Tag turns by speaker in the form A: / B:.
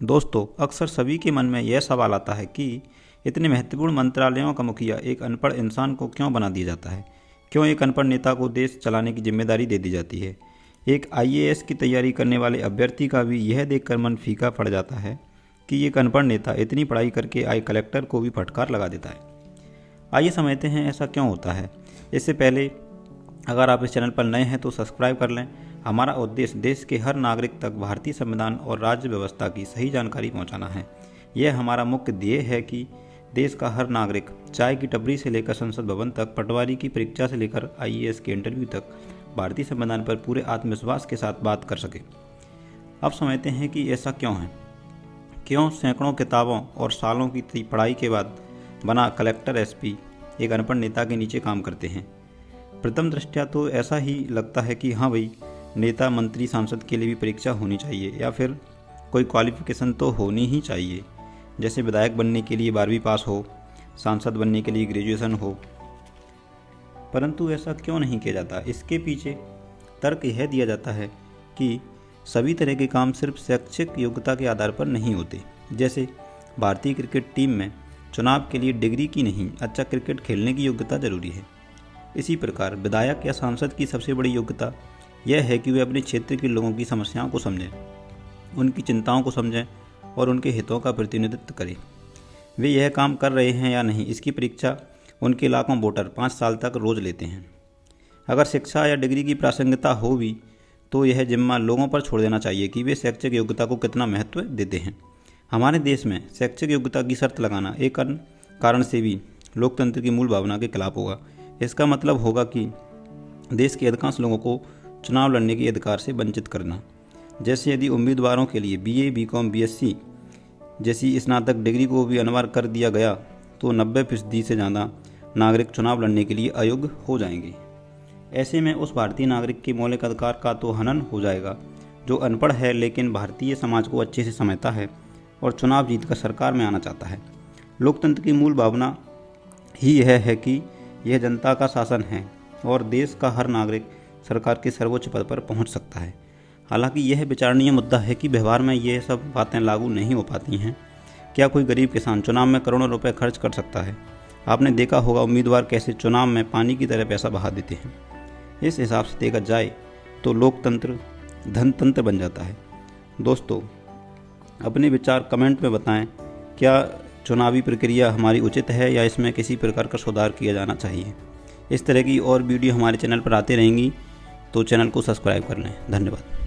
A: दोस्तों, अक्सर सभी के मन में यह सवाल आता है कि इतने महत्वपूर्ण मंत्रालयों का मुखिया एक अनपढ़ इंसान को क्यों बना दिया जाता है। क्यों एक अनपढ़ नेता को देश चलाने की जिम्मेदारी दे दी जाती है। एक आईएएस की तैयारी करने वाले अभ्यर्थी का भी यह देखकर मन फीका पड़ जाता है कि एक अनपढ़ नेता इतनी पढ़ाई करके आई कलेक्टर को भी फटकार लगा देता है। आइए समझते हैं ऐसा क्यों होता है। इससे पहले अगर आप इस चैनल पर नए हैं तो सब्सक्राइब कर लें। हमारा उद्देश्य देश के हर नागरिक तक भारतीय संविधान और राज्य व्यवस्था की सही जानकारी पहुंचाना है। यह हमारा मुख्य ध्येय है कि देश का हर नागरिक चाय की टपरी से लेकर संसद भवन तक, पटवारी की परीक्षा से लेकर आईएएस के इंटरव्यू तक भारतीय संविधान पर पूरे आत्मविश्वास के साथ बात कर सके। अब समझते हैं कि ऐसा क्यों है। क्यों सैकड़ों किताबों और सालों की पढ़ाई के बाद बना कलेक्टर एसपी एक अनपढ़ नेता के नीचे काम करते हैं। प्रथम दृष्टया तो ऐसा ही लगता है कि हाँ भाई, नेता मंत्री सांसद के लिए भी परीक्षा होनी चाहिए या फिर कोई क्वालिफिकेशन तो होनी ही चाहिए। जैसे विधायक बनने के लिए 12वीं पास हो, सांसद बनने के लिए ग्रेजुएशन हो। परंतु ऐसा क्यों नहीं किया जाता। इसके पीछे तर्क यह दिया जाता है कि सभी तरह के काम सिर्फ शैक्षिक योग्यता के आधार पर नहीं होते। जैसे भारतीय क्रिकेट टीम में चुनाव के लिए डिग्री की नहीं, अच्छा क्रिकेट खेलने की योग्यता जरूरी है। इसी प्रकार विधायक या सांसद की सबसे बड़ी योग्यता यह है कि वे अपने क्षेत्र के लोगों की समस्याओं को समझें, उनकी चिंताओं को समझें और उनके हितों का प्रतिनिधित्व करें। वे यह काम कर रहे हैं या नहीं, इसकी परीक्षा उनके लाखों वोटर 5 साल तक रोज़ लेते हैं। अगर शिक्षा या डिग्री की प्रासंगिकता हो भी तो यह जिम्मा लोगों पर छोड़ देना चाहिए कि वे शैक्षिक योग्यता को कितना महत्व देते हैं। हमारे देश में शैक्षिक योग्यता की शर्त लगाना एक अन्य कारण से भी लोकतंत्र की मूल भावना के खिलाफ होगा। इसका मतलब होगा कि देश के अधिकांश लोगों को चुनाव लड़ने के अधिकार से वंचित करना। जैसे यदि उम्मीदवारों के लिए बीए, बीकॉम, बीएससी जैसी स्नातक डिग्री को भी अनिवार्य कर दिया गया तो 90% से ज़्यादा नागरिक चुनाव लड़ने के लिए अयोग्य हो जाएंगे। ऐसे में उस भारतीय नागरिक के मौलिक अधिकार का तो हनन हो जाएगा जो अनपढ़ है लेकिन भारतीय समाज को अच्छे से समझता है और चुनाव जीतकर सरकार में आना चाहता है। लोकतंत्र की मूल भावना ही यह है कि यह जनता का शासन है और देश का हर नागरिक सरकार के सर्वोच्च पद पर पहुंच सकता है। हालांकि यह विचारणीय मुद्दा है कि व्यवहार में ये सब बातें लागू नहीं हो पाती हैं। क्या कोई गरीब किसान चुनाव में करोड़ों रुपए खर्च कर सकता है। आपने देखा होगा उम्मीदवार कैसे चुनाव में पानी की तरह पैसा बहा देते हैं। इस हिसाब से देखा जाए तो लोकतंत्र धनतंत्र बन जाता है। दोस्तों, अपने विचार कमेंट में बताएं। क्या चुनावी प्रक्रिया हमारी उचित है या इसमें किसी प्रकार का सुधार किया जाना चाहिए। इस तरह की और वीडियो हमारे चैनल पर आते रहेंगी तो चैनल को सब्सक्राइब कर लें। धन्यवाद।